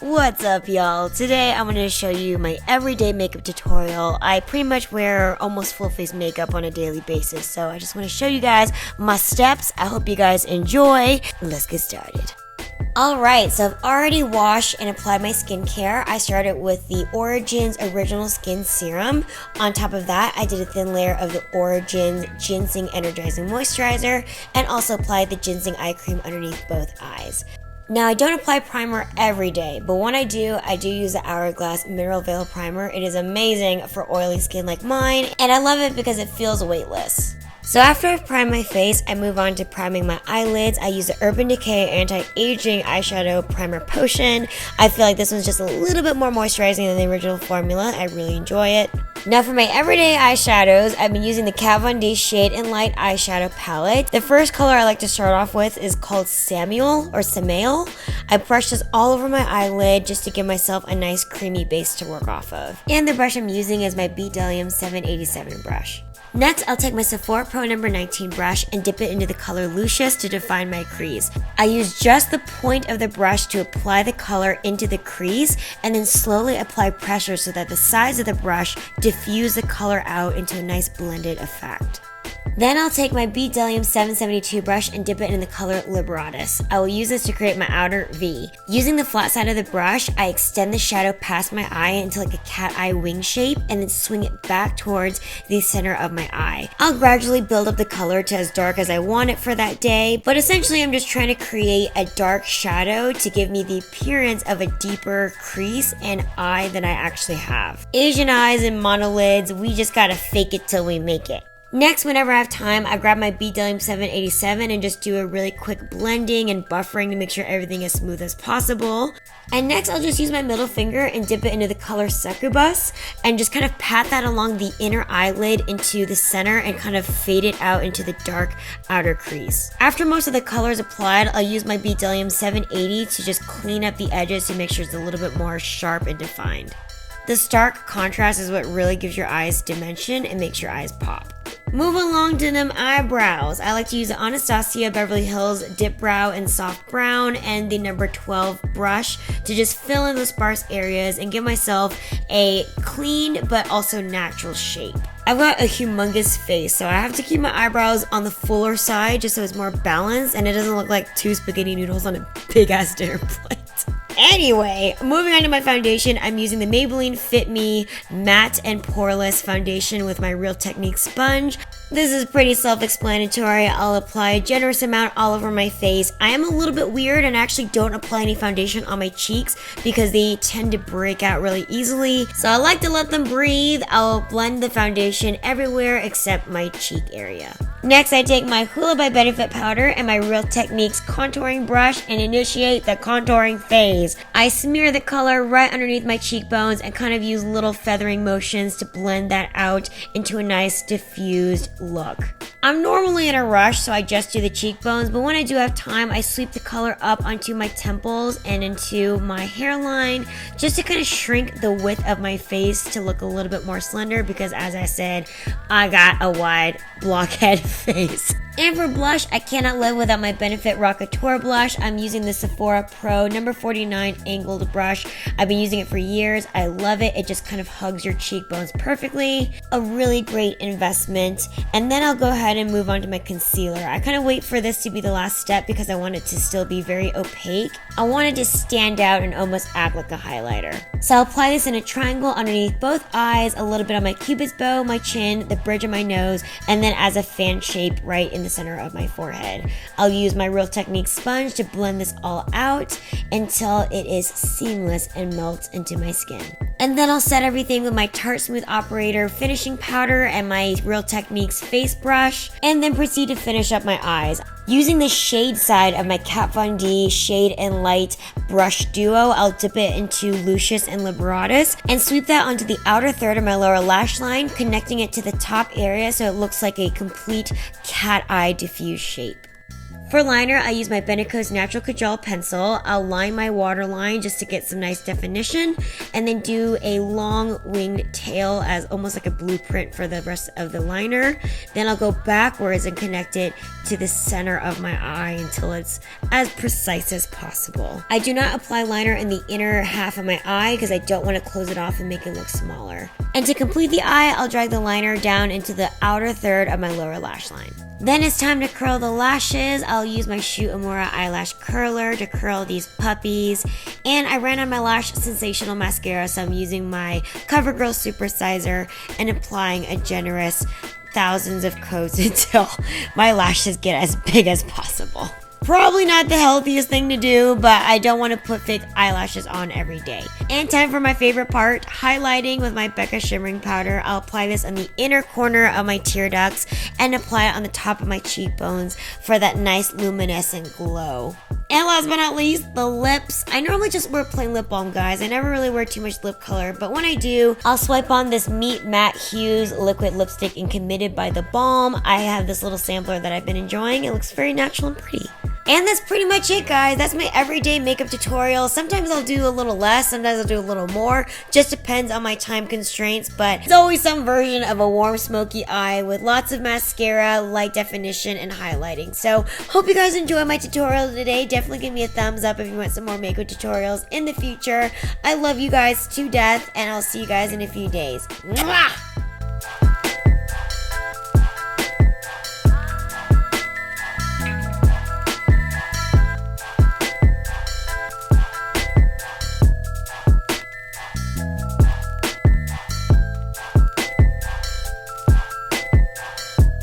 What's up, y'all? Today I'm going to show you my everyday makeup tutorial. I pretty much wear almost full face makeup on a daily basis, so I just want to show you guys my steps. I hope you guys enjoy. Let's get started. Alright, so I've already washed and applied my skincare. I started with the Origins Original Skin Serum. On top of that, I did a thin layer of the Origins Ginseng Energizing Moisturizer and also applied the Ginseng Eye Cream underneath both eyes. Now, I don't apply primer every day, but when I do use the Hourglass Mineral Veil Primer. It is amazing for oily skin like mine, and I love it because it feels weightless. So after I've primed my face, I move on to priming my eyelids. I use the Urban Decay Anti-Aging Eyeshadow Primer Potion. I feel like this one's just a little bit more moisturizing than the original formula. I really enjoy it. Now for my everyday eyeshadows, I've been using the Kat Von D Shade and Light Eyeshadow Palette. The first color I like to start off with is called Samael. I brush this all over my eyelid just to give myself a nice creamy base to work off of. And the brush I'm using is my BDellium 787 brush. Next, I'll take my Sephora Pro No. 19 brush and dip it into the color Lucius to define my crease. I use just the point of the brush to apply the color into the crease and then slowly apply pressure so that the sides of the brush diffuse the color out into a nice blended effect. Then I'll take my BDellium 772 brush and dip it in the color Liberatus. I will use this to create my outer V. Using the flat side of the brush, I extend the shadow past my eye into like a cat eye wing shape and then swing it back towards the center of my eye. I'll gradually build up the color to as dark as I want it for that day, but essentially I'm just trying to create a dark shadow to give me the appearance of a deeper crease and eye than I actually have. Asian eyes and monolids, we just gotta fake it till we make it. Next, whenever I have time, I grab my BDellium 787 and just do a really quick blending and buffering to make sure everything is smooth as possible. And next, I'll just use my middle finger and dip it into the color Succubus and just kind of pat that along the inner eyelid into the center and kind of fade it out into the dark outer crease. After most of the color is applied, I'll use my BDellium 780 to just clean up the edges to make sure it's a little bit more sharp and defined. The stark contrast is what really gives your eyes dimension and makes your eyes pop. Move along to Denim Eyebrows. I like to use the Anastasia Beverly Hills Dip Brow in Soft Brown and the number 12 brush to just fill in the sparse areas and give myself a clean but also natural shape. I've got a humongous face, so I have to keep my eyebrows on the fuller side just so it's more balanced and it doesn't look like two spaghetti noodles on a big ass dinner plate. Anyway, moving on to my foundation, I'm using the Maybelline Fit Me Matte and Poreless Foundation with my Real Technique sponge. This is pretty self-explanatory. I'll apply a generous amount all over my face. I am a little bit weird and actually don't apply any foundation on my cheeks because they tend to break out really easily. So I like to let them breathe. I'll blend the foundation everywhere except my cheek area. Next, I take my Hoola by Benefit powder and my Real Techniques contouring brush and initiate the contouring phase. I smear the color right underneath my cheekbones and kind of use little feathering motions to blend that out into a nice diffused look. I'm normally in a rush, so I just do the cheekbones, but when I do have time, I sweep the color up onto my temples and into my hairline just to kind of shrink the width of my face to look a little bit more slender because, as I said, I got a wide blockhead face. And for blush, I cannot live without my Benefit Rockateur blush. I'm using the Sephora Pro No. 49 angled brush. I've been using it for years. I love it. It just kind of hugs your cheekbones perfectly. A really great investment. And then I'll go ahead and move on to my concealer. I kind of wait for this to be the last step because I want it to still be very opaque. I want it to stand out and almost act like a highlighter. So I'll apply this in a triangle underneath both eyes, a little bit on my cupid's bow, my chin, the bridge of my nose, and then as a fan shape right in the center of my forehead. I'll use my Real Technique sponge to blend this all out until it is seamless and melts into my skin. And then I'll set everything with my Tarte Smooth Operator finishing powder and my Real Techniques face brush, and then proceed to finish up my eyes. Using the shade side of my Kat Von D Shade and Light brush duo, I'll dip it into Lucius and Liberatus and sweep that onto the outer third of my lower lash line, connecting it to the top area so it looks like a complete cat eye diffused shape. For liner, I use my Beneco's Natural Kajal pencil. I'll line my waterline just to get some nice definition, and then do a long winged tail as almost like a blueprint for the rest of the liner. Then I'll go backwards and connect it to the center of my eye until it's as precise as possible. I do not apply liner in the inner half of my eye because I don't want to close it off and make it look smaller. And to complete the eye, I'll drag the liner down into the outer third of my lower lash line. Then it's time to curl the lashes. I'll use my Shoe Amora eyelash curler to curl these puppies. And I ran on my Lash Sensational mascara, so I'm using my CoverGirl Supersizer and applying a generous thousands of coats until my lashes get as big as possible. Probably not the healthiest thing to do, but I don't want to put fake eyelashes on every day. And time for my favorite part, highlighting with my Becca Shimmering Powder. I'll apply this on the inner corner of my tear ducts and apply it on the top of my cheekbones for that nice luminescent glow. And last but not least, the lips. I normally just wear plain lip balm, guys. I never really wear too much lip color, but when I do, I'll swipe on this Meet Matte Hues liquid lipstick in Committed by the Balm. I have this little sampler that I've been enjoying. It looks very natural and pretty. And that's pretty much it, guys. That's my everyday makeup tutorial. Sometimes I'll do a little less, sometimes I'll do a little more. Just depends on my time constraints, but it's always some version of a warm smoky eye with lots of mascara, light definition, and highlighting. So hope you guys enjoy my tutorial today. Definitely give me a thumbs up if you want some more makeup tutorials in the future. I love you guys to death, and I'll see you guys in a few days. Mwah!